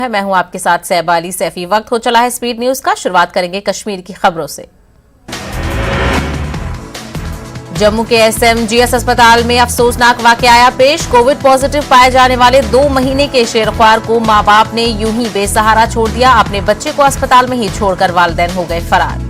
मैं हूं आपके साथ सैबा अली सैफी। वक्त हो चला है स्पीड न्यूज का। शुरुआत करेंगे कश्मीर की खबरों से। जम्मू के एसएमजीएस अस्पताल में अफसोसनाक वाकया आया पेश। कोविड पॉजिटिव पाए जाने वाले 2 महीने के शेरख्वार को मां बाप ने यूं ही बेसहारा छोड़ दिया। अपने बच्चे को अस्पताल में ही छोड़कर वालिदैन हो गए फरार।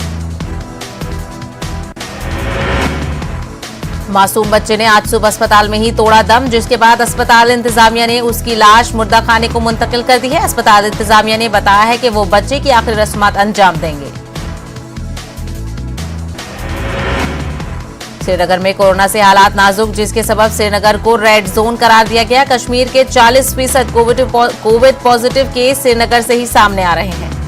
मासूम बच्चे ने आज सुबह अस्पताल में ही तोड़ा दम, जिसके बाद अस्पताल इंतजामिया ने उसकी लाश मुर्दा खाने को मुंतकिल कर दी है। अस्पताल इंतजामिया ने बताया है कि वो बच्चे की आखिरी रस्मात अंजाम देंगे। श्रीनगर में कोरोना से हालात नाजुक, जिसके सबब श्रीनगर को रेड जोन करार दिया गया। कश्मीर के 40% कोविड पॉजिटिव केस श्रीनगर से ही सामने आ रहे हैं।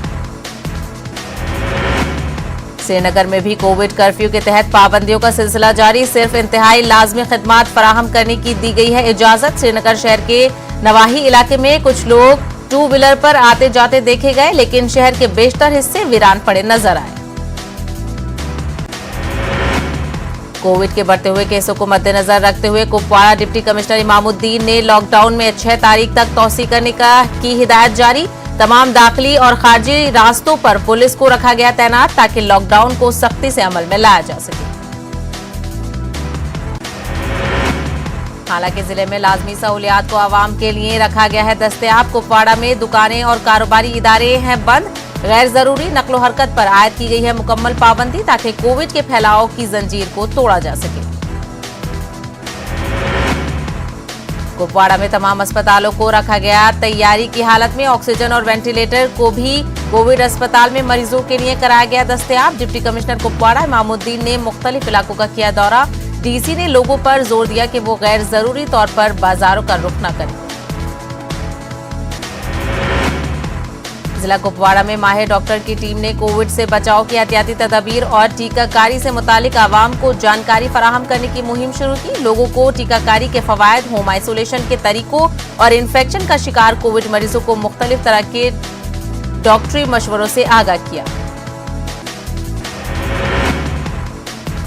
श्रीनगर में भी कोविड कर्फ्यू के तहत पाबंदियों का सिलसिला जारी। सिर्फ इंतहाई लाजमी खिदमात फराहम करने की दी गई है इजाजत। श्रीनगर शहर के नवाही इलाके में कुछ लोग 2 व्हीलर पर आते जाते देखे गए, लेकिन शहर के बेशतर हिस्से वीरान पड़े नजर आए। कोविड के बढ़ते हुए केसों को मद्देनजर रखते हुए कुपवाड़ा डिप्टी कमिश्नर इमामुद्दीन ने लॉकडाउन में 6 तारीख तक तौसी करने की हिदायत जारी। तमाम दाखिली और खारजी रास्तों पर पुलिस को रखा गया तैनात, ताकि लॉकडाउन को सख्ती से अमल में लाया जा सके। हालांकि जिले में लाजमी सहूलियात को आवाम के लिए रखा गया है दस्तयाब। कुपवाड़ा में दुकानें और कारोबारी इदारे हैं बंद। गैर जरूरी नकलो हरकत पर आयद की गई है मुकम्मल पाबंदी, ताकि कोविड के फैलाव की जंजीर को तोड़ा जा सके। कुपवाड़ा में तमाम अस्पतालों को रखा गया तैयारी की हालत में। ऑक्सीजन और वेंटिलेटर को भी कोविड अस्पताल में मरीजों के लिए कराया गया दस्तयाब। डिप्टी कमिश्नर कुपवाड़ा इमामुद्दीन ने मुख्तलिफ इलाकों का किया दौरा। डीसी ने लोगों पर जोर दिया कि वो गैर जरूरी तौर पर बाजारों का रुख न करें। जिला कुपवाड़ा में माहिर डॉक्टर की टीम ने कोविड से बचाव की एहतियाती तदाबीर और टीकाकारी से मुतालिक आवाम को जानकारी फराहम करने की मुहिम शुरू की। लोगों को टीकाकारी के फवायद, होम आइसोलेशन के तरीकों और इन्फेक्शन का शिकार कोविड मरीजों को मुख्तलिफ तरह के डॉक्टरी मशवरों से आगाह किया।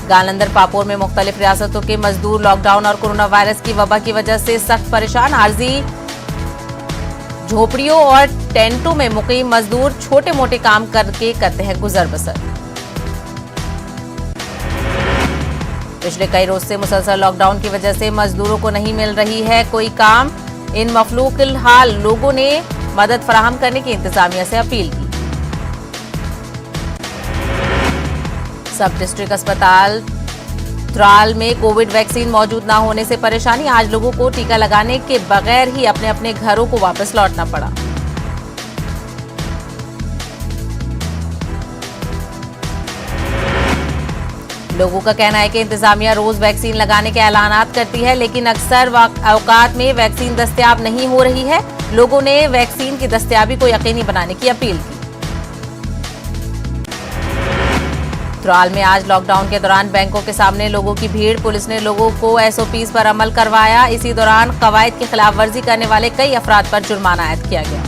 गालंदर पापोर में मुख्तलिफ रियासतों के मजदूर लॉकडाउन और कोरोना वायरस की वबा की वजह से सख्त परेशान। आरजी झोपड़ियों और टेंटों में मुकीम मजदूर छोटे मोटे काम करके करते हैं गुजर बसर। पिछले कई रोज से मुसलसल लॉकडाउन की वजह से मजदूरों को नहीं मिल रही है कोई काम। इन मफलूकिल हाल लोगों ने मदद फराहम करने की इंतजामिया से अपील की। सब डिस्ट्रिक्ट अस्पताल त्राल में कोविड वैक्सीन मौजूद न होने से परेशानी। आज लोगों को टीका लगाने के बगैर ही अपने अपने घरों को वापस लौटना पड़ा। लोगों का कहना है कि इंतजामिया रोज वैक्सीन लगाने के ऐलानात करती है, लेकिन अक्सर औकात में वैक्सीन दस्तयाब नहीं हो रही है। लोगों ने वैक्सीन की दस्तयाबी को यकीनी बनाने की अपील की। त्राल में आज लॉकडाउन के दौरान बैंकों के सामने लोगों की भीड़। पुलिस ने लोगों को एसओपीज पर अमल करवाया। इसी दौरान कवायद की खिलाफ वर्जी करने वाले कई अफराद पर जुर्माना आयद किया गया।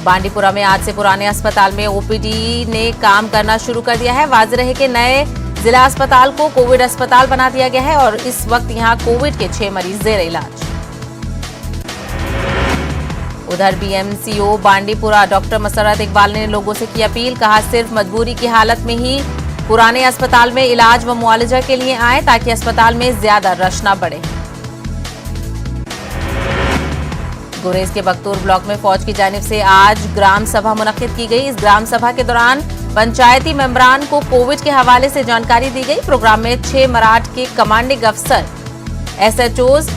बांडीपुरा में आज से पुराने अस्पताल में ओपीडी ने काम करना शुरू कर दिया है। वाज़ेह रहे कि नए जिला अस्पताल को कोविड अस्पताल बना दिया गया है और इस वक्त यहां कोविड के 6 मरीज जेर इलाज। उधर बीएमसीओ बांडीपुरा डॉक्टर मसरत इकबाल ने लोगों से की अपील। कहा, सिर्फ मजबूरी की हालत में ही पुराने अस्पताल में इलाज व मुआलजा के लिए आए, ताकि अस्पताल में ज्यादा रश न बढ़े। गुरेज के बख्तूर ब्लॉक में फौज की जानिब से आज ग्राम सभा मुनक्किद की गई। इस ग्राम सभा के दौरान पंचायती मेंबरान को कोविड के हवाले से जानकारी दी गई। प्रोग्राम में 6 मराठ के कमांडिंग अफसर, एसएचओज,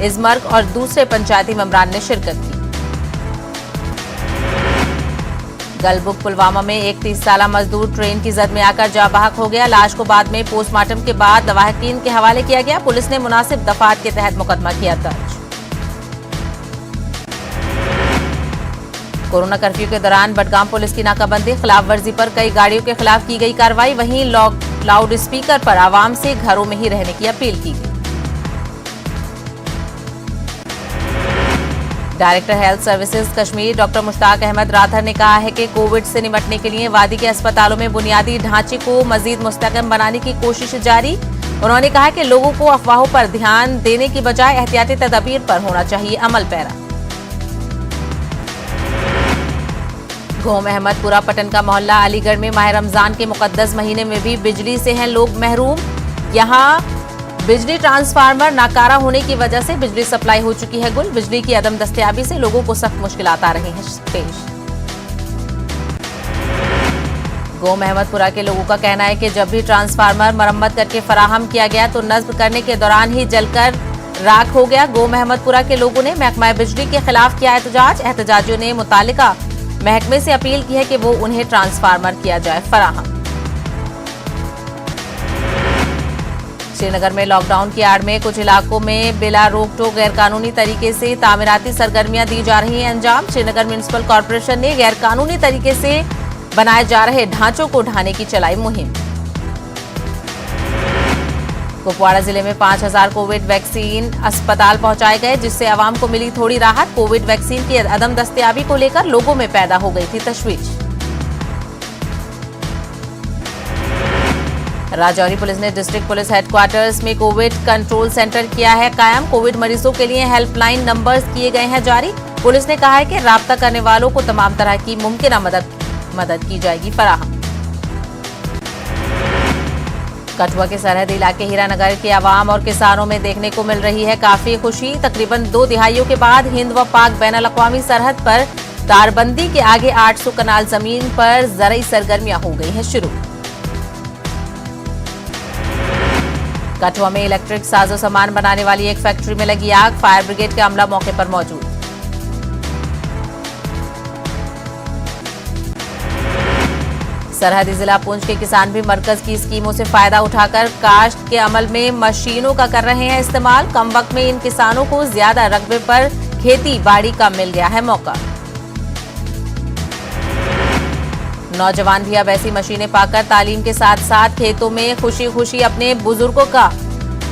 इजमर्ग और दूसरे पंचायती मेंबरान ने शिरकत की। गलबुक पुलवामा में एक 30 साला मजदूर ट्रेन की जद में आकर जाँ बहक हो गया। लाश को बाद में पोस्टमार्टम के बाद लवाहिकीन के हवाले किया गया। पुलिस ने मुनासिब दफात के तहत मुकदमा किया दर्ज। कोरोना कर्फ्यू के दौरान बडगाम पुलिस की नाकाबंदी, खिलाफ वर्जी पर कई गाड़ियों के खिलाफ की गई कार्रवाई। वहीं लाउड स्पीकर पर आवाम से घरों में ही रहने की अपील की गई। Director health services Kashmir doctor Mushtaq Ahmad Rather ने कहा है कि कोविड से निपटने के लिए वादी के अस्पतालों में बुनियादी ढांचे को मजीद मुस्तहकम बनाने की कोशिश जारी। उन्होंने कहा कि लोगों को अफवाहों पर ध्यान देने की बजाय एहतियाती तदबीर पर होना चाहिए अमल पैरा। घोम अहमदपुरा पटन का मोहल्ला अलीगढ़ में माह रमजान के मुकद्दस महीने में भी बिजली से हैं लोग महरूम। यहां बिजली ट्रांसफार्मर नाकारा होने की वजह से बिजली सप्लाई हो चुकी है गुल। बिजली की अदम दस्तयाबी से लोगों को सख्त मुश्किलात आ रही हैं पेश। घोम अहमदपुरा के लोगों का कहना है कि जब भी ट्रांसफार्मर मरम्मत करके फराहम किया गया तो नस्ब करने के दौरान ही जलकर राख हो गया। घोम अहमदपुरा के लोगों ने महकमा बिजली के खिलाफ किया एहतजाज। एहतजाजियों ने मुतालिका महकमे से अपील की है कि वो उन्हें ट्रांसफार्मर किया जाए फराहम। श्रीनगर में लॉकडाउन की आड़ में कुछ इलाकों में बिला रोक टोक गैरकानूनी तरीके से तामीराती सरगर्मियां दी जा रही हैं अंजाम। श्रीनगर म्युनिसिपल कॉर्पोरेशन ने गैरकानूनी तरीके से बनाए जा रहे ढांचों को ढाने की चलाई मुहिम। कुपवाड़ा जिले में 5000 कोविड वैक्सीन अस्पताल पहुंचाए गए, जिससे आवाम को मिली थोड़ी राहत। कोविड वैक्सीन की अदम दस्तयाबी को लेकर लोगों में पैदा हो गई थी तशवीश। राजौरी पुलिस ने डिस्ट्रिक्ट पुलिस हेडक्वार्टर्स में कोविड कंट्रोल सेंटर किया है कायम। कोविड मरीजों के लिए हेल्पलाइन नंबर्स किए गए हैं जारी। पुलिस ने कहा है कि राब्ता करने वालों को तमाम तरह की मुमकिन मदद की जाएगी फराहम। कठुआ के सरहदी इलाके हीरानगर के आवाम और किसानों में देखने को मिल रही है काफी खुशी। तकरीबन 2 दिहाइयों के बाद हिंद व पाक बैनुल अक़वामी सरहद पर तारबंदी के आगे 800 कनाल जमीन पर ज़रई सरगर्मियां हो गई हैं शुरू। कठुआ में इलेक्ट्रिक साजो सामान बनाने वाली एक फैक्ट्री में लगी आग। फायर ब्रिगेड का अमला मौके पर मौजूद। सरहदी जिला पुंछ के किसान भी मरकज की स्कीमों से फायदा उठाकर काश्त के अमल में मशीनों का कर रहे हैं इस्तेमाल। कम वक्त में इन किसानों को ज्यादा रकबे पर खेती बाड़ी का मिल गया है मौका। नौजवान भी अब ऐसी मशीनें पाकर तालीम के साथ साथ खेतों में खुशी खुशी अपने बुजुर्गों का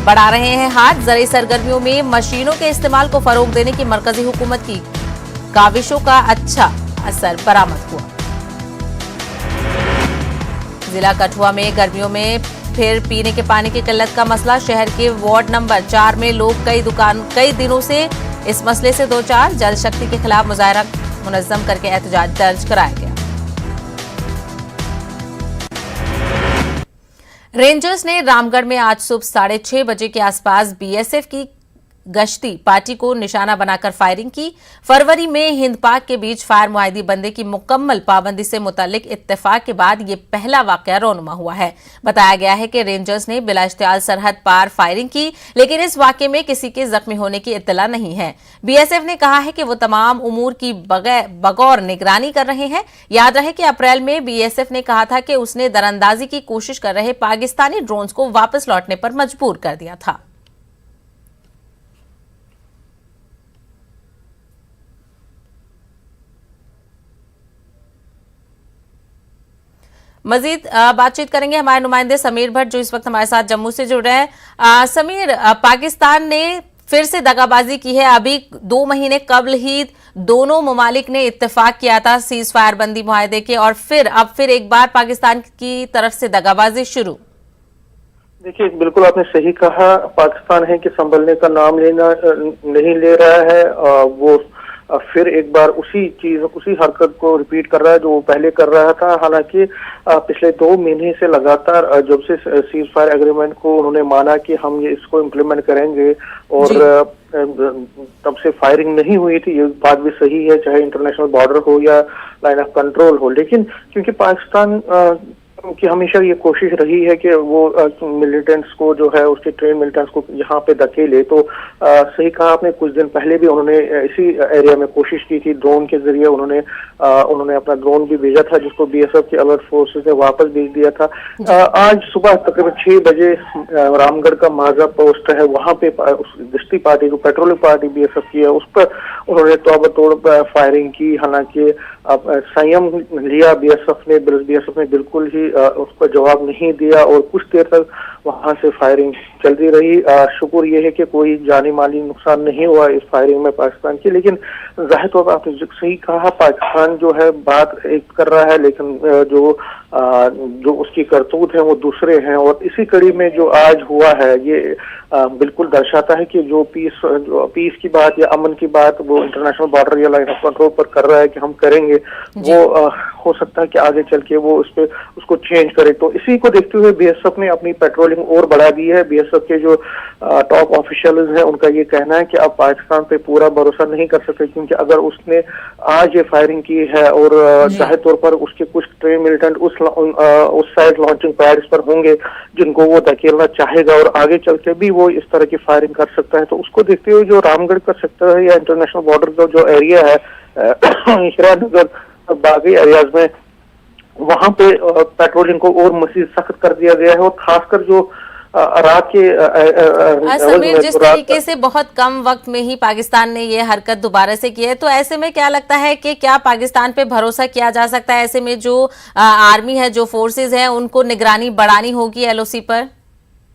बढ़ा रहे हैं हाथ। ज़रई सरगर्मियों में मशीनों के इस्तेमाल को फरोग देने की मरकजी हुकूमत की काविशों का अच्छा असर बरामद हुआ। जिला कठुआ में गर्मियों में फिर पीने के पानी की किल्लत का मसला। शहर के वार्ड नंबर 4 में लोग कई दिनों से इस मसले से दो चार। जल शक्ति के खिलाफ मुजाहरा मुनज़्ज़म करके एहतजाज दर्ज कराया गया। रेंजर्स ने रामगढ़ में आज सुबह 6:30 बजे के आसपास बीएसएफ की गश्ती पार्टी को निशाना बनाकर फायरिंग की। फरवरी में हिंद पाक के बीच फायर मुआहिदी बंदी की मुकम्मल पाबंदी से मुतालिक इत्तेफाक के बाद ये पहला वाकया रौनुमा हुआ है। बताया गया है कि रेंजर्स ने बिला इश्तियाल सरहद पार फायरिंग की, लेकिन इस वाकये में किसी के जख्मी होने की इत्तला नहीं है। बीएसएफ ने कहा है कि वो तमाम उमूर की बगौर निगरानी कर रहे हैं। याद रहे कि अप्रैल में बीएसएफ ने कहा था कि उसने दरअंदाजी की कोशिश कर रहे पाकिस्तानी ड्रोन्स को वापस लौटने पर मजबूर कर दिया था। मजीद बातचीत करेंगे हमारे नुमाइंदे समीर भट्ट, जो इस वक्त हमारे साथ जम्मू से जुड़ रहे हैं। समीर, पाकिस्तान ने फिर से दगाबाजी की है। अभी 2 महीने कबल ही दोनों ममालिक ने इत्तेफाक किया था सीज फायर बंदी मुआहदे के, और अब फिर एक बार पाकिस्तान की तरफ से दगाबाजी शुरू। देखिए, बिल्कुल आपने सही कहा। पाकिस्तान है कि संभलने का नाम नहीं ले रहा है। वो फिर एक बार उसी हरकत को रिपीट कर रहा है जो वो पहले कर रहा था। हालांकि पिछले 2 महीने से लगातार जब से सीज फायर एग्रीमेंट को उन्होंने माना कि हम ये इसको इम्प्लीमेंट करेंगे, और तब से फायरिंग नहीं हुई थी। ये बात भी सही है, चाहे इंटरनेशनल बॉर्डर हो या लाइन ऑफ कंट्रोल हो। लेकिन क्योंकि पाकिस्तान की हमेशा ये कोशिश रही है कि वो मिलिटेंट्स को जो है उसके ट्रेन मिलिटेंट्स को यहाँ पे धकेले, तो सही कहा आपने। कुछ दिन पहले भी उन्होंने इसी एरिया में कोशिश की थी। ड्रोन के जरिए उन्होंने अपना ड्रोन भी भेजा था, जिसको बीएसएफ की अलर्ट फोर्सेस ने वापस भेज दिया था। आज सुबह तकरीबन 6 बजे रामगढ़ का माजा पोस्ट है, वहां पे गश्ती पार्टी जो पेट्रोलिंग पार्टी बीएसएफ की है, उस पर उन्होंने तोबतोड़ फायरिंग की। हालांकि संयम लिया बीएसएफ ने बिल्कुल ही उसको जवाब नहीं दिया और कुछ देर तक वहां से फायरिंग चलती रही। शुक्र ये है कि कोई जानी माली नुकसान नहीं हुआ इस फायरिंग में पाकिस्तान की, लेकिन जाहिर तौर पर आपने सही कहा, पाकिस्तान जो है बात एक कर रहा है लेकिन जो उसकी करतूत है वो दूसरे हैं। और इसी कड़ी में जो आज हुआ है ये बिल्कुल दर्शाता है कि जो पीस की बात या अमन की बात वो इंटरनेशनल बॉर्डर या लाइन ऑफ कंट्रोल पर कर रहा है कि हम करेंगे, वो हो सकता है कि आगे चल के वो उसको चेंज करे। तो इसी को देखते हुए बीएसएफ ने अपनी पेट्रोलिंग और बढ़ा दी है। बीएसएफ के जो टॉप ऑफिशियल्स हैं उनका ये कहना है कि अब पाकिस्तान पे पूरा भरोसा नहीं कर सकते, क्योंकि अगर उसने आज ये फायरिंग की है और जाहिर तौर पर उसके कुछ ट्रेन मिलिटेंट उस साइड लॉन्चिंग पैड्स पर होंगे जिनको वो धकेलना चाहेगा और आगे चल के भी वो इस तरह की फायरिंग कर सकता है। तो उसको देखते हुए जो रामगढ़ का सेक्टर है या इंटरनेशनल बॉर्डर का जो एरिया है हीरानगर बाकी एरियाज में, वहां पे पेट्रोलिंग को और मजीद सख्त कर दिया गया है। और खासकर जो रात के समीर, जिस तरीके से बहुत कम वक्त में ही पाकिस्तान ने ये हरकत दोबारा से की है, तो ऐसे में क्या लगता है कि क्या पाकिस्तान पे भरोसा किया जा सकता है? ऐसे में जो आर्मी है, जो फोर्सेस है, उनको निगरानी बढ़ानी होगी एलओसी पर।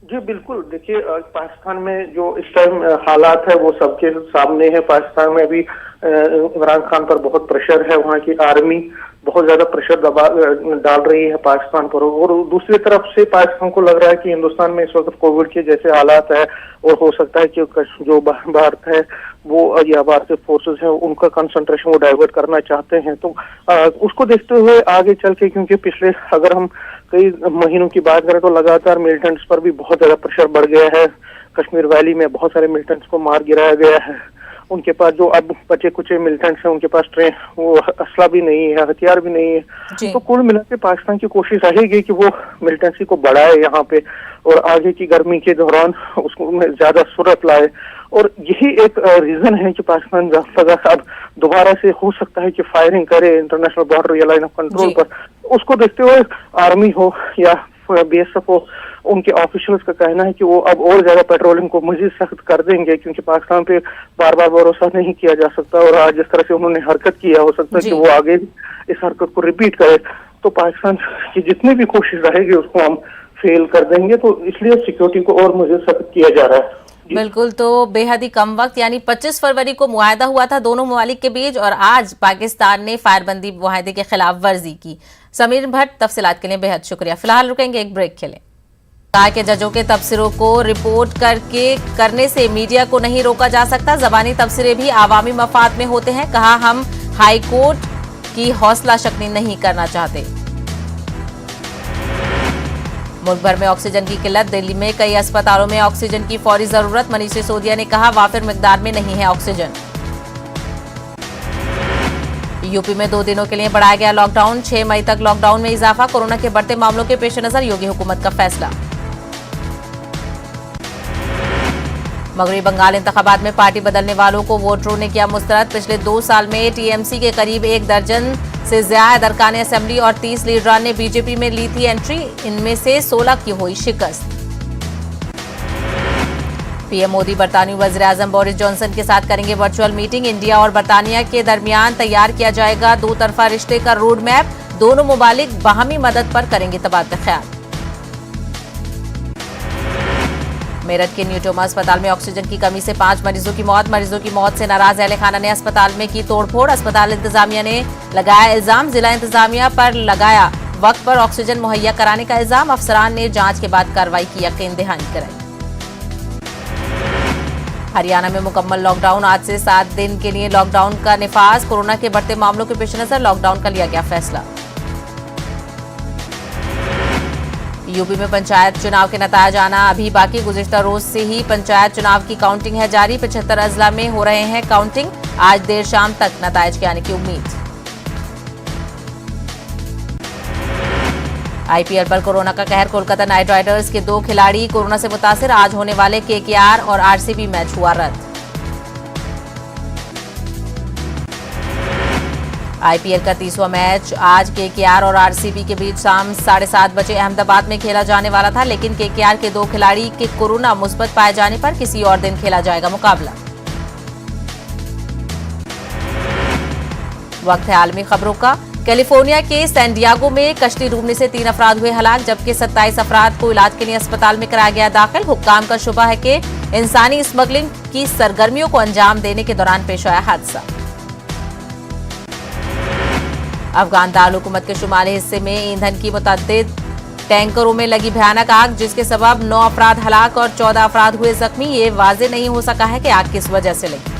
जी बिल्कुल, देखिए पाकिस्तान में जो इस टाइम हालात है वो सबके सामने है। पाकिस्तान में अभी इमरान खान पर बहुत प्रेशर है, वहाँ की आर्मी बहुत ज्यादा प्रेशर डाल रही है पाकिस्तान पर। और दूसरी तरफ से पाकिस्तान को लग रहा है कि हिंदुस्तान में इस वक्त कोविड के जैसे हालात है और हो सकता है कि जो भारत है वो या भारतीय फोर्सेस है उनका कंसंट्रेशन वो डाइवर्ट करना चाहते हैं। तो उसको देखते हुए आगे चल के, क्योंकि पिछले अगर हम कई महीनों की बात करें तो लगातार मिलिटेंट्स पर भी बहुत ज्यादा प्रेशर बढ़ गया है। कश्मीर वैली में बहुत सारे मिलिटेंट्स को मार गिराया गया है। उनके पास जो अब बचे कुछ मिलिटेंट्स हैं उनके पास वो असला भी नहीं है, हथियार भी नहीं है। तो कुल मिला के पाकिस्तान की कोशिश रहेगी कि वो मिलिटेंसी को बढ़ाए यहाँ पे और आगे की गर्मी के दौरान उसको ज्यादा सूरत लाए। और यही एक रीजन है कि पाकिस्तान अब दोबारा से हो सकता है कि फायरिंग करे इंटरनेशनल बॉर्डर या लाइन ऑफ कंट्रोल पर। उसको देखते हुए आर्मी हो या बीएसएफ हो, उनके ऑफिशियल्स का कहना है कि वो अब और ज्यादा पेट्रोलिंग को मजीद सख्त कर देंगे, क्योंकि पाकिस्तान पे बार बार भरोसा नहीं किया जा सकता। और आज जिस तरह से उन्होंने हरकत किया, हो सकता है कि वो आगे इस हरकत को रिपीट करे। तो पाकिस्तान की जितनी भी कोशिश रहेगी उसको हम फेल कर देंगे। तो इसलिए सिक्योरिटी को और मजीद सख्त किया जा रहा है। बिल्कुल, तो बेहद ही कम वक्त यानी 25 फरवरी को मुआहदा हुआ था दोनों ममालिक के बीच और आज पाकिस्तान ने फायरबंदी मुआहदे के खिलाफ वर्जी की। समीर भट्ट, तफसीलात के लिए बेहद शुक्रिया। फिलहाल रुकेंगे एक ब्रेक के लिए। कहा कि जजों के तबसरों को रिपोर्ट करने से मीडिया को नहीं रोका जा सकता। जबानी तबसरे भी आवामी मफाद में होते हैं। कहा, हम हाई कोर्ट की हौसला शिकनी नहीं करना चाहते। मुल्क भर में ऑक्सीजन की किल्लत। दिल्ली में कई अस्पतालों में ऑक्सीजन की फौरी जरूरत। मनीष सिसोदिया ने कहा, वाफिर मिकदार में नहीं है ऑक्सीजन। यूपी में 2 दिनों के लिए बढ़ाया गया लॉकडाउन। 6 मई तक लॉकडाउन में इजाफा। कोरोना के बढ़ते मामलों के पेश नजर योगी हुकूमत का फैसला। मगरबी बंगाल इंतखाबात में पार्टी बदलने वालों को वोटरों ने किया मुस्तरद। पिछले 2 साल में टीएमसी के करीब 1 दर्जन से ज्यादा अरकान असेंबली और 30 लीडरान ने बीजेपी में ली थी एंट्री। इनमें से 16 की हुई शिकस्त। पीएम मोदी बरतानवी वज़ीर आज़म बोरिस जॉनसन के साथ करेंगे वर्चुअल मीटिंग। इंडिया और बरतानिया के दरमियान तैयार किया जाएगा 2 तरफा रिश्ते का रोड मैप। दोनों मुमालिक बाहमी मदद पर करेंगे तबादला ख्याल। मेरठ के न्यूटोमा अस्पताल में ऑक्सीजन की कमी से 5 मरीजों की मौत। मरीजों की मौत से नाराज अहले खाना ने अस्पताल में की तोड़फोड़। अस्पताल इंतजामिया ने लगाया इल्जाम। जिला इंतजामिया पर लगाया वक्त पर ऑक्सीजन मुहैया कराने का इल्जाम। अफसरान ने जांच के बाद कार्रवाई की यकीन दहानी कराई। हरियाणा में मुकम्मल लॉकडाउन। आज से 7 दिन के लिए लॉकडाउन का निफाज। कोरोना के बढ़ते मामलों के पेश नजर लॉकडाउन का लिया गया फैसला। यूपी में पंचायत चुनाव के नतायज आना अभी बाकी। गुज़िश्ता रोज से ही पंचायत चुनाव की काउंटिंग है जारी। 75 अजला में हो रहे हैं काउंटिंग। आज देर शाम तक नतायज के आने की उम्मीद। आईपीएल पर कोरोना का कहर। कोलकाता नाइट राइडर्स के 2 खिलाड़ी कोरोना से मुतासिर। आज होने वाले केकेआर और आरसीबी मैच हुआ रद्द। आईपीएल का 30वां मैच आज केकेआर और आरसीबी के बीच शाम 7:30 बजे अहमदाबाद में खेला जाने वाला था, लेकिन केकेआर के 2 खिलाड़ी के कोरोना मुस्बत पाए जाने पर किसी और दिन खेला जाएगा मुकाबला। वक्त है आलमी खबरों का। कैलिफोर्निया के सैन डिएगो में कश्ती डूबने से 3 अफराद हुए हलाक, जबकि 27 अफराद को इलाज के लिए अस्पताल में कराया गया दाखिल। हुक्काम का शुबा है कि इंसानी स्मगलिंग की सरगर्मियों को अंजाम देने के दौरान पेश आया हादसा। अफगान दारुल-हुकूमत के शुमाली हिस्से में ईंधन की मुतअद्दिद टैंकरों में लगी भयानक आग, जिसके सबब 9 अफराद हलाक और 14 अफराद हुए जख्मी। ये वाजे नहीं हो सका है कि आग किस वजह से लगी।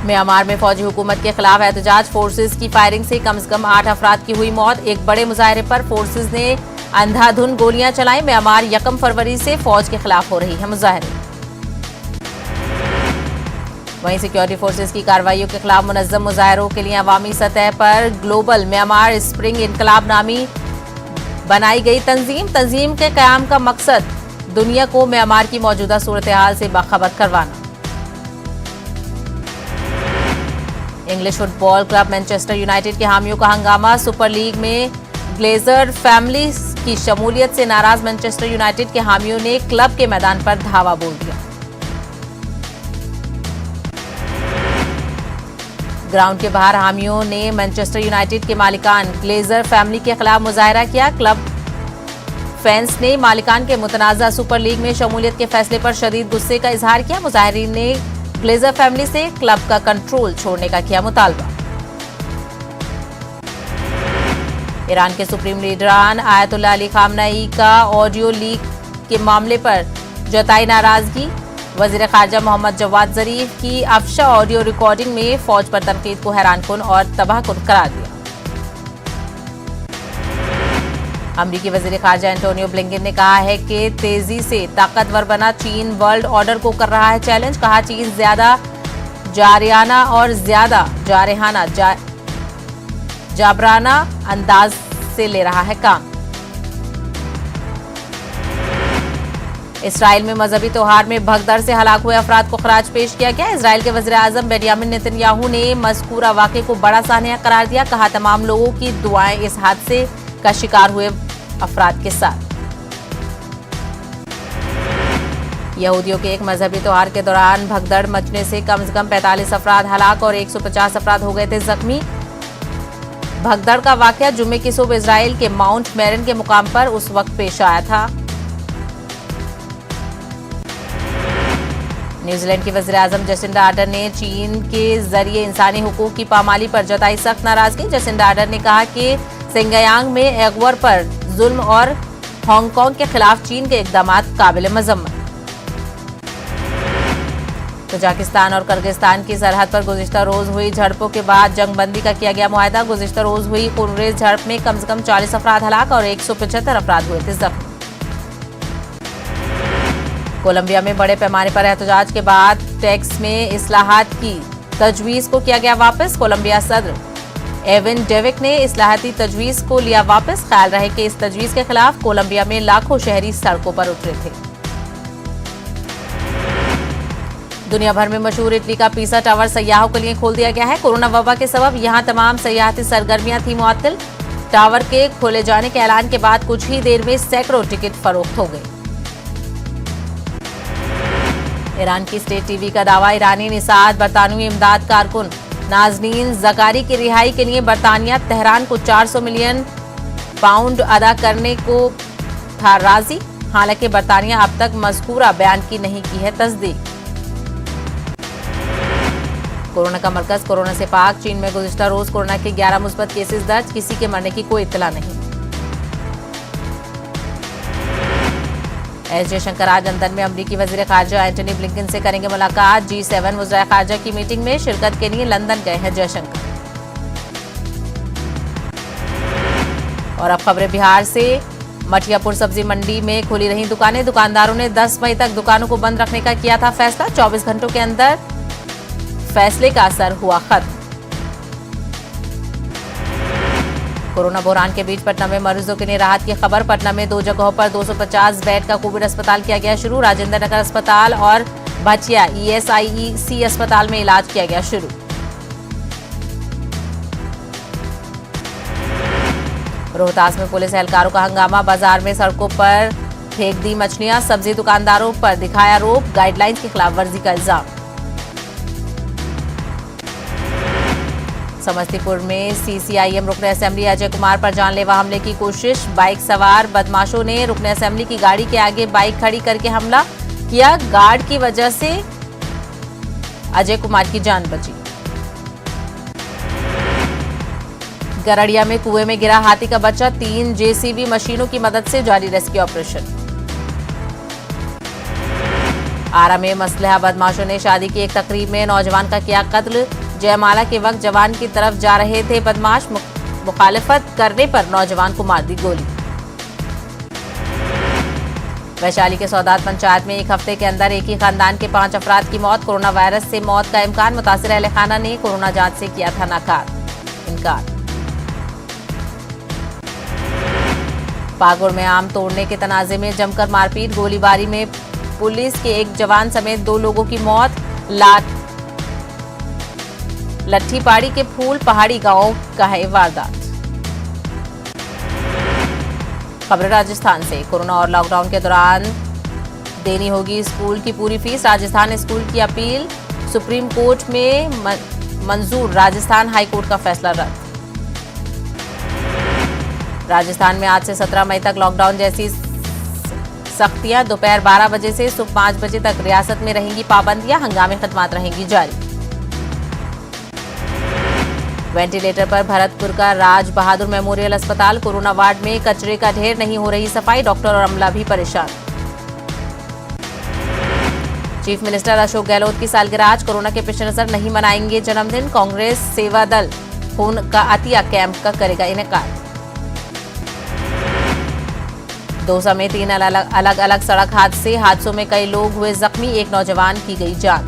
म्यांमार में फौजी हुकूमत के खिलाफ एहतजाज, फोर्सेज की फायरिंग से कम 8 अफराद की हुई मौत। एक बड़े मुजाहरे पर फोर्सेज ने अंधाधुंध गोलियां चलाई। म्यांमार 1 फरवरी से फौज के खिलाफ हो रही है मुजाहरे। वहीं सिक्योरिटी फोर्सेज की कार्रवाइयों के खिलाफ मुनज़्ज़म मुजाहरों के लिए अवामी सतह पर ग्लोबल म्यांमार स्प्रिंग इनकलाब नामी बनाई गई तंजीम के क़याम का मकसद दुनिया को म्यांमार की मौजूदा सूरत हाल से बाखबर करवाना। English football club Manchester United के हामियों का हंगामा, सुपर लीग में ग्लेजर फैमिली की शमूलियत से नाराज मैनचेस्टर यूनाइटेड के हामियों ने क्लब के मैदान पर धावा बोल दिया। ग्राउंड के बाहर हामियों ने मैनचेस्टर यूनाइटेड के मालिकान ग्लेजर फैमिली के खिलाफ मुजाहरा किया। क्लब फैंस ने मालिकान के मुतनाज़ा सुपर लीग में शमूलियत के फैसले पर शदीद गुस्से का इजहार किया। मुजाहिरीन ने ग्लेजर फैमिली से क्लब का कंट्रोल छोड़ने का किया मुतालबा। ईरान के सुप्रीम लीडरान आयतुल्लाह अली खामनेई का ऑडियो लीक के मामले पर जताई नाराजगी। वजीर खारजा मोहम्मद जवाद जरीफ की अफशा ऑडियो रिकॉर्डिंग में फौज पर तनकीद को हैरानकुन और तबाहकुन करार दिया। अमरीकी वजीर खारजा एंटोनियो ब्लिंकन ने कहा है कि तेजी से ताकतवर बना चीन वर्ल्ड ऑर्डर को कर रहा है चैलेंज। कहा चीन ज्यादा जारियाना और ज्यादा जाबराना अंदाज से ले रहा है काम। इसराइल में मजहबी त्योहार में भगदड़ से हलाक हुए अफराद को खराज पेश किया गया। इसराइल के वज़ीर आज़म बेंयामिन नेतन्याहू ने मज़कूरा वाक़े को बड़ा सानिया करार दिया। कहा तमाम लोगों की दुआएं इस हादसे का शिकार हुए अफराद के साथ। यहूदियों के एक मजहबी त्योहार के दौरान भगदड़ मचने से कम 45 अफराद हलाक और 150 अफराद हो गए थे जख्मी। भगदड़ का वाक़या जुम्मे की सुबह इसराइल के माउंट मेरन के मुकाम पर उस वक्त पेश आया था। न्यूजीलैंड की वज़ीर आज़म जसिंडा आर्डर्न ने चीन के जरिए इंसानी हुकूक की पामाली पर जताई सख्त नाराजगी। जसिंडा आर्डर्न ने कहा कि सिंगयांग में एगवर पर जुल्म और हांगकांग के खिलाफ चीन के इकदाम काबिल मजम्मत। तजाकिस्तान और किर्गिस्तान की सरहद पर गुज़िश्ता रोज हुई झड़पों के बाद जंगबंदी का किया गया मुआहदा। गुज़िश्ता रोज हुई खूनरेज़ झड़प में कम से कम 40 अफराद हलाक और 175 अफराद हुए थे जख्मी। कोलंबिया में बड़े पैमाने पर एहतजाज के बाद टैक्स में इस्लाहात की तजवीज़ को किया गया वापस। कोलंबिया सदर एविन डेविक ने इस्लाहाती तजवीज़ को लिया वापस। ख्याल रहे कि इस तजवीज़ के खिलाफ कोलंबिया में लाखों शहरी सड़कों पर उतरे थे। दुनिया भर में मशहूर इटली का पीसा टावर सयाहों के लिए खोल दिया गया है। कोरोना वबा के सबब यहां तमाम सयाहती सरगर्मियां थी मुअत्तल। टावर के खोले जाने के ऐलान के बाद कुछ ही देर में सैकड़ों टिकट फरोख्त हो गए। ईरान की स्टेट टीवी का दावा, ईरानी निसात बरतानवी इमदाद कारकुन नाजनीन जकारी की रिहाई के लिए बरतानिया तेहरान को 400 मिलियन पाउंड अदा करने को था राजी। हालांकि बरतानिया अब तक मज़कूरा बयान की नहीं की है तस्दीक। कोरोना का मरकज, कोरोना से पाक। चीन में गुज़िश्ता रोज कोरोना के 11 मुस्बत केसेस दर्ज, किसी के मरने की कोई इत्तला नहीं। एस जयशंकर आज लंदन में अमरीकी वजीर खारजा एंटनी ब्लिंकन से करेंगे मुलाकात। G7 वज़ीर खारजा की मीटिंग में शिरकत के लिए लंदन गए हैं जयशंकर। और अब खबरें बिहार से। मठियापुर सब्जी मंडी में खुली रही दुकानें। दुकानदारों ने 10 मई तक दुकानों को बंद रखने का किया था फैसला। 24 घंटों के अंदर फैसले का असर हुआ खत्म। कोरोना बहरान के बीच पटना में मरीजों के लिए राहत की खबर। पटना में 2 जगहों पर 250 बेड का कोविड अस्पताल किया गया शुरू। राजेंद्र नगर अस्पताल और भचिया ESIC अस्पताल में इलाज किया गया शुरू। रोहतास में पुलिस एहलकारों का हंगामा। बाजार में सड़कों पर फेंक दी मछलियां। सब्जी दुकानदारों पर दिखाया रोब। गाइडलाइन की खिलाफ वर्जी का इल्जाम। समस्तीपुर में सीसीआईएम रुकन असेंबली अजय कुमार पर जानलेवा हमले की कोशिश। बाइक सवार बदमाशों ने रुकन असेंबली की गाड़ी के आगे बाइक खड़ी करके हमला किया। गार्ड की वजह से अजय कुमार की जान बची। गरड़िया में कुएं में गिरा हाथी का बच्चा, 3 जेसीबी मशीनों की मदद से जारी रेस्क्यू ऑपरेशन। आरा में मसलहा बदमाशों ने शादी की एक तकरीब में नौजवान का किया कत्ल। जयमाला के वक्त जवान की तरफ जा रहे थे बदमाश, मुखालिफत करने पर नौजवान को मार दी गोली। वैशाली के सौदात पंचायत में एक हफ्ते के अंदर एक ही खानदान के 5 अफराद की मौत। कोरोना वायरस से मौत का इम्कान, मुतासिर अहले खाना ने कोरोना जांच से किया था इनकार। पाकुड़ में आम तोड़ने के तनाजे में जमकर मारपीट, गोलीबारी में पुलिस के एक जवान समेत 2 लोगों की मौत। लट्ठीपाड़ी के फूल पहाड़ी गांव का है वारदात। खबर राजस्थान से, कोरोना और लॉकडाउन के दौरान देनी होगी स्कूल की पूरी फीस। राजस्थान स्कूल की अपील सुप्रीम कोर्ट में मंजूर, राजस्थान हाईकोर्ट का फैसला रद्द। राजस्थान में आज से 17 मई तक लॉकडाउन जैसी सख्तियां। दोपहर 12 बजे से सुबह 5 बजे तक रियासत में रहेंगी पाबंदियां, हंगामी खदमात रहेंगी जारी। वेंटिलेटर पर भरतपुर का राज बहादुर मेमोरियल अस्पताल, कोरोना वार्ड में कचरे का ढेर, नहीं हो रही सफाई, डॉक्टर और अमला भी परेशान। चीफ मिनिस्टर अशोक गहलोत की सालगिरह आज, कोरोना के पेश नजर नहीं मनाएंगे जन्मदिन। कांग्रेस सेवा दल खून का अतिया कैंप का करेगा इनेकार। 2 समेत 3 अलग अलग सड़क हादसों में कई लोग हुए जख्मी, एक नौजवान की गई जान।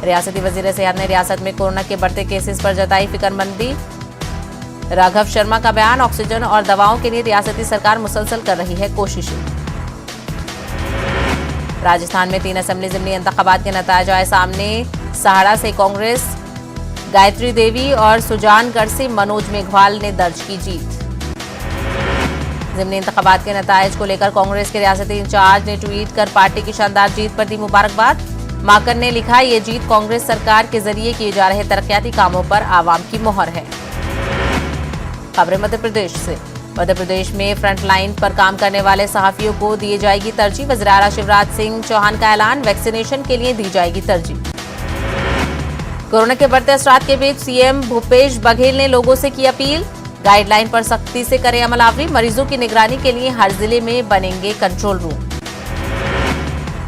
रियासती वजीर सेहत ने रियासत में कोरोना के बढ़ते केसेस पर जताई फिक्रमंदी। राघव शर्मा का बयान, ऑक्सीजन और दवाओं के लिए रियासती सरकार मुसलसल कर रही है कोशिशें। राजस्थान में 3 असेंबली जिमनी इंतखाबात के नतीजे आए सामने। सहाड़ा से कांग्रेस गायत्री देवी और सुजानगढ़ से मनोज मेघवाल ने दर्ज की जीत। जिमनी इंतखाबात के नतीजे को लेकर कांग्रेस के रियासती इंचार्ज ने ट्वीट कर पार्टी की शानदार जीत पर दी मुबारकबाद। माकन ने लिखा, ये जीत कांग्रेस सरकार के जरिए किए जा रहे तरक्याती कामों पर आवाम की मोहर है। खबरें मध्य प्रदेश से, मध्य प्रदेश में फ्रंट लाइन पर काम करने वाले सहाफियों को दी जाएगी तरजीह। वज़ीर आला शिवराज सिंह चौहान का ऐलान, वैक्सीनेशन के लिए दी जाएगी तरजीह। कोरोना के बढ़ते असरात के बीच सीएम भूपेश बघेल ने लोगों से की अपील, गाइडलाइन पर सख्ती से करें अमलावरी। मरीजों की निगरानी के लिए हर जिले में बनेंगे कंट्रोल रूम।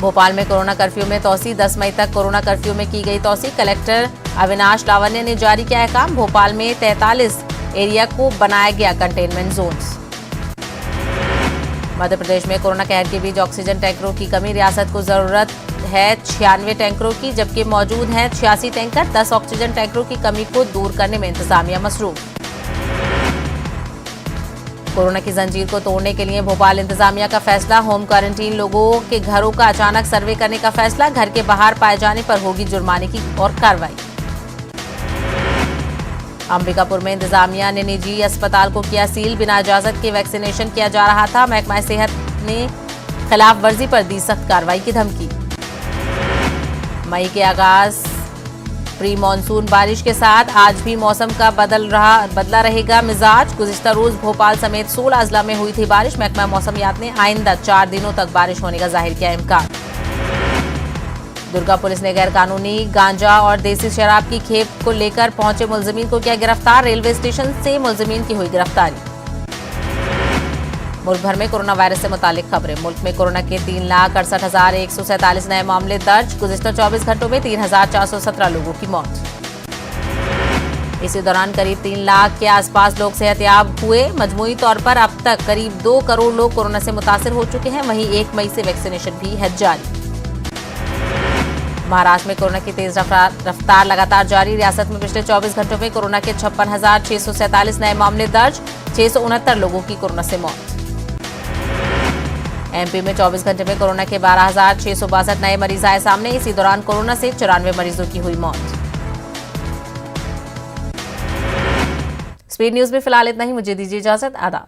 भोपाल में कोरोना कर्फ्यू में तोसी, 10 मई तक कोरोना कर्फ्यू में की गई तोसी। कलेक्टर अविनाश लावन्य ने जारी किया अहकाम। भोपाल में 43 एरिया को बनाया गया कंटेनमेंट जोन्स। मध्य प्रदेश में कोरोना कहर के बीच ऑक्सीजन टैंकरों की कमी, रियासत को जरूरत है 96 टैंकरों की, जबकि मौजूद हैं 86 टैंकर। 10 ऑक्सीजन टैंकरों की कमी को दूर करने में इंतजामिया मसरूफ। कोरोना की जंजीर को तोड़ने के लिए भोपाल इंतजामिया का फैसला। होम क्वारंटीन लोगों के घरों का अचानक सर्वे करने का फैसला। घर के बाहर पाए जाने पर होगी जुर्माने की और कार्रवाई। अंबिकापुर में इंतजामिया ने निजी अस्पताल को किया सील, बिना इजाजत के वैक्सीनेशन किया जा रहा था। महकमा सेहत ने खिलाफ वर्जी पर दी सख्त कार्रवाई की धमकी। मई के आगाज प्री मानसून बारिश के साथ आज भी मौसम का बदला रहेगा मिजाज। गुज़िश्ता रोज भोपाल समेत 16 अजला में हुई थी बारिश। महकमा मौसमियात ने आइंदा 4 दिनों तक बारिश होने का जाहिर किया इम्कान। दुर्गा पुलिस ने गैर कानूनी गांजा और देसी शराब की खेप को लेकर पहुंचे मुलजिमीन को किया गिरफ्तार। रेलवे स्टेशन से मुलजिमीन की हुई गिरफ्तारी। मुल्क भर में कोरोना वायरस से मुतालिक खबरें। मुल्क में कोरोना के 3,68,147 नए मामले दर्ज। गुज़िश्ता 24 घंटों में 3,417 लोगों की मौत। इसी दौरान करीब 3 लाख के आसपास लोग सेहतयाब हुए। मजमूई तौर पर अब तक करीब 2 करोड़ लोग कोरोना से मुतासिर हो चुके हैं। वहीं 1 मई से वैक्सीनेशन भी है जारी। महाराष्ट्र में कोरोना की तेज रफ्तार लगातार जारी। रियासत में पिछले 24 घंटों में कोरोना के 56,647 नए मामले दर्ज। 669 लोगों की कोरोना से मौत। एमपी में 24 घंटे में कोरोना के 12,662 नए मरीज आए सामने। इसी दौरान कोरोना से 94 मरीजों की हुई मौत। स्पीड न्यूज में फिलहाल इतना ही। मुझे दीजिए इजाजत। आदाब।